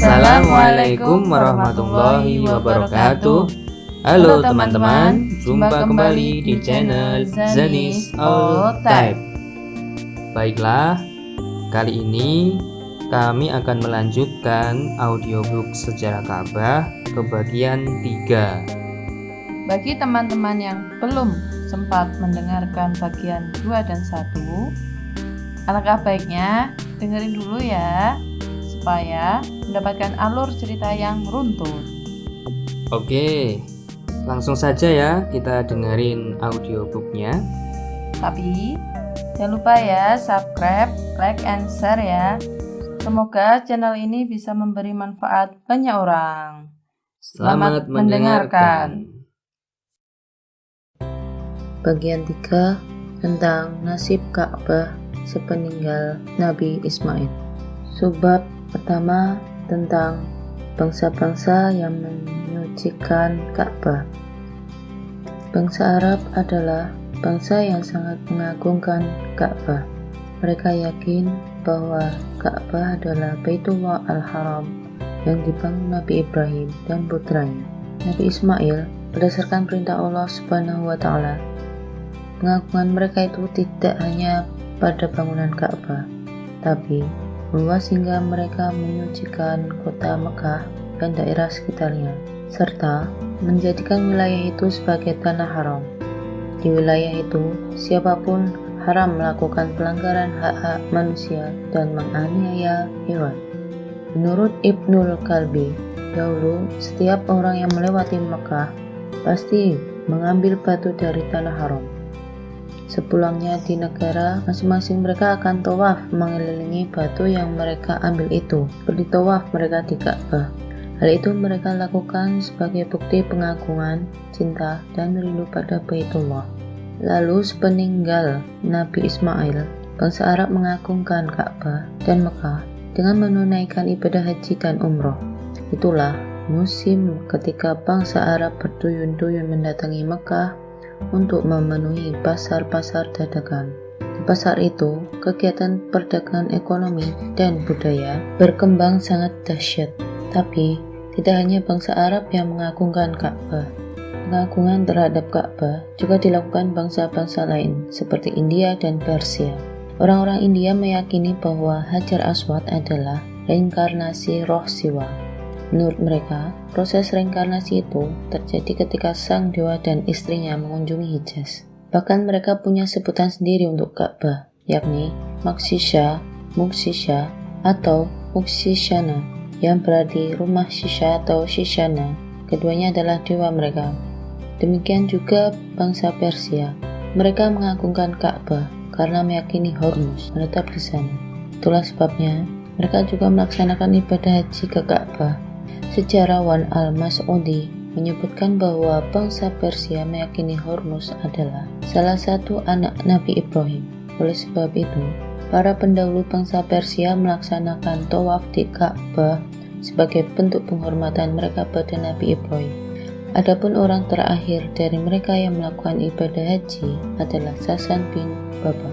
Assalamualaikum warahmatullahi wabarakatuh. Halo teman-teman, jumpa kembali di channel Zanis All Type. Baiklah, kali ini kami akan melanjutkan audiobook Sejarah Ka'bah ke bagian 3. Bagi teman-teman yang belum sempat mendengarkan bagian 2 dan 1, alangkah baiknya dengerin dulu ya, supaya mendapatkan alur cerita yang runtut. Oke, langsung saja ya kita dengerin audiobooknya. Tapi jangan lupa ya subscribe, like, and share ya. Semoga channel ini bisa memberi manfaat banyak orang. Selamat mendengarkan. Bagian 3 tentang nasib Ka'bah sepeninggal Nabi Ismail. Subbab pertama tentang bangsa-bangsa yang menyucikan Ka'bah. Bangsa Arab adalah bangsa yang sangat mengagungkan Ka'bah. Mereka yakin bahwa Ka'bah adalah Baitullah Al-Haram yang dibangun Nabi Ibrahim dan putranya, Nabi Ismail, berdasarkan perintah Allah Subhanahu wa Ta'ala. Pengagungan mereka itu tidak hanya pada bangunan Ka'bah, tapi meluas hingga mereka menyucikan kota Mekah dan daerah sekitarnya, serta menjadikan wilayah itu sebagai tanah haram. Di wilayah itu, siapapun haram melakukan pelanggaran hak-hak manusia dan menganiaya hewan. Menurut Ibnul Kalbi, dahulu setiap orang yang melewati Mekah pasti mengambil batu dari tanah haram. Sepulangnya di negara, masing-masing mereka akan tawaf mengelilingi batu yang mereka ambil itu, seperti tawaf mereka di Ka'bah. Hal itu mereka lakukan sebagai bukti pengagungan, cinta, dan rindu pada Baitullah. Lalu sepeninggal Nabi Ismail, bangsa Arab mengagungkan Ka'bah dan Mekah dengan menunaikan ibadah haji dan umroh. Itulah musim ketika bangsa Arab berduyun-duyun mendatangi Mekah untuk memenuhi pasar-pasar dadakan. Di pasar itu, kegiatan perdagangan ekonomi dan budaya berkembang sangat dahsyat. Tapi, tidak hanya bangsa Arab yang mengagungkan Ka'bah. Pengagungan terhadap Ka'bah juga dilakukan bangsa-bangsa lain, seperti India dan Persia. Orang-orang India meyakini bahwa Hajar Aswad adalah reinkarnasi roh Siwa. Menurut mereka, proses reinkarnasi itu terjadi ketika sang dewa dan istrinya mengunjungi Hijaz. Bahkan mereka punya sebutan sendiri untuk Ka'bah, yakni Maksisha, Muksisha, atau Muksishana, yang berarti rumah Shisha atau Shishana. Keduanya adalah dewa mereka. Demikian juga bangsa Persia. Mereka mengagungkan Ka'bah karena meyakini Hormuz menetap di sana. Itulah sebabnya mereka juga melaksanakan ibadah haji ke Ka'bah. Sejarawan Al-Mas'udi menyebutkan bahwa bangsa Persia meyakini Hormuz adalah salah satu anak Nabi Ibrahim. Oleh sebab itu, para pendahulu bangsa Persia melaksanakan tawaf di Ka'bah sebagai bentuk penghormatan mereka pada Nabi Ibrahim. Adapun orang terakhir dari mereka yang melakukan ibadah haji adalah Sasan bin Baba.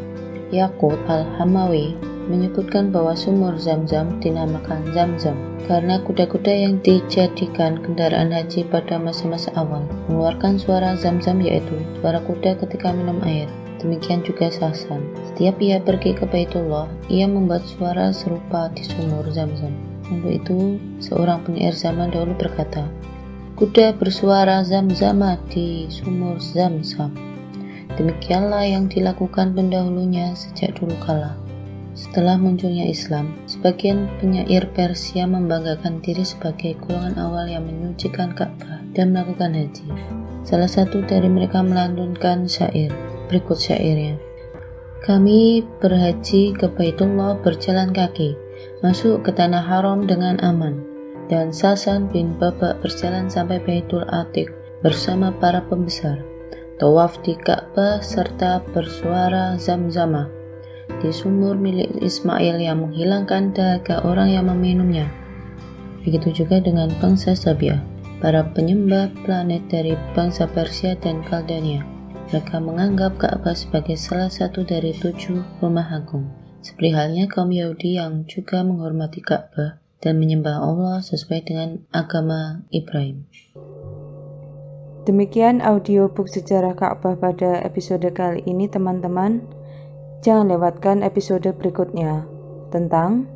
Yaqut Al-Hamawi menyebutkan bahwa sumur Zam-Zam dinamakan Zam-Zam karena kuda-kuda yang dijadikan kendaraan haji pada masa-masa awal mengeluarkan suara Zam-Zam, yaitu suara kuda ketika minum air. Demikian juga Sasan. Setiap ia pergi ke Baitullah, ia membuat suara serupa di sumur Zam-Zam. Untuk itu, seorang penyair zaman dahulu berkata, "Kuda bersuara Zam-Zama di sumur Zam-Zam." Demikianlah yang dilakukan pendahulunya sejak dulu kala. Setelah munculnya Islam, sebagian penyair Persia membanggakan diri sebagai golongan awal yang menyucikan Ka'bah dan melakukan haji. Salah satu dari mereka melantunkan syair. Berikut syairnya. "Kami berhaji ke Baitullah berjalan kaki, masuk ke tanah haram dengan aman. Dan Sasan bin Baba berjalan sampai Baitul Atiq bersama para pembesar. Tawaf di Ka'bah serta bersuara Zam-Zamah di sumur milik Ismail yang menghilangkan dahaga orang yang meminumnya." Begitu juga dengan bangsa Sabi'ah, para penyembah planet dari bangsa Persia dan Kaldania. Mereka menganggap Ka'bah sebagai salah satu dari 7 rumah agung. Seperti halnya kaum Yahudi yang juga menghormati Ka'bah dan menyembah Allah sesuai dengan agama Ibrahim. Demikian audiobook sejarah Ka'bah pada episode kali ini teman-teman. Jangan lewatkan episode berikutnya tentang